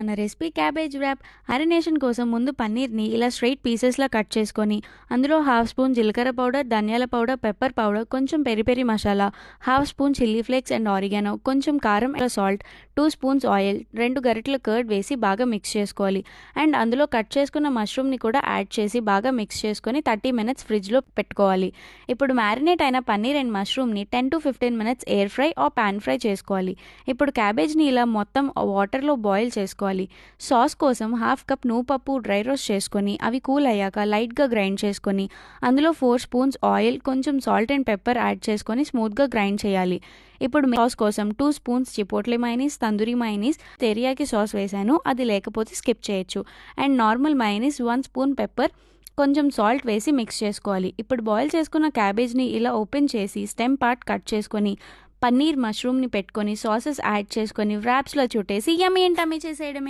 మన recipe cabbage wrap. Marination కోసం ముందు పన్నీర్ని ఇలా స్ట్రైట్ పీసెస్లా కట్ చేసుకొని అందులో హాఫ్ స్పూన్ జీలకర్ర పౌడర్, ధనియాల పౌడర్, పెప్పర్ పౌడర్, కొంచెం peri peri masala, half spoon chilli flakes and oregano, కొంచెం కారం, సాల్ట్, 2 స్పూన్స్ ఆయిల్, 2 గరిటెల కర్డ్ వేసి బాగా మిక్స్ చేసుకోవాలి. అండ్ అందులో కట్ చేసుకున్న మష్రూమ్ని కూడా యాడ్ చేసి బాగా మిక్స్ చేసుకొని 30 మినిట్స్ ఫ్రిడ్జ్లో పెట్టుకోవాలి. ఇప్పుడు మ్యారినేట్ అయిన పన్నీర్ అండ్ మష్రూమ్ని 10 to 15 minutes air fry or pan fry చేసుకోవాలి. ఇప్పుడు క్యాబేజ్ని ఇలా మొత్తం వాటర్లో బాయిల్ చేసుకోవాలి. సాస్ కోసం హాఫ్ కప్ నువ్వుపప్పు డ్రై రోస్ట్ చేసుకొని అవి కూల్ అయ్యాక లైట్గా గ్రైండ్ చేసుకొని అందులో 4 స్పూన్స్ ఆయిల్, కొంచెం సాల్ట్ అండ్ పెప్పర్ యాడ్ చేసుకొని స్మూత్గా గ్రైండ్ చేయాలి. ఇప్పుడు సాస్ కోసం 2 spoons chipotle mayonnaise, tandoori mayonnaise, teriyaki sauce వేసాను, అది లేకపోతే స్కిప్ చేయొచ్చు. And normal mayonnaise, 1 spoon pepper, కొంచెం సాల్ట్ వేసి మిక్స్ చేసుకోవాలి. ఇప్పుడు బాయిల్ చేసుకున్న క్యాబేజ్ని ఇలా ఓపెన్ చేసి స్టెమ్ పార్ట్ కట్ చేసుకొని పన్నీర్, మష్రూమ్ని పెట్టుకొని సాసెస్ యాడ్ చేసుకొని వ్రాప్స్లో చుట్టేసి యమ్మీ అండ్ టమ్మీ చేసేయడమే.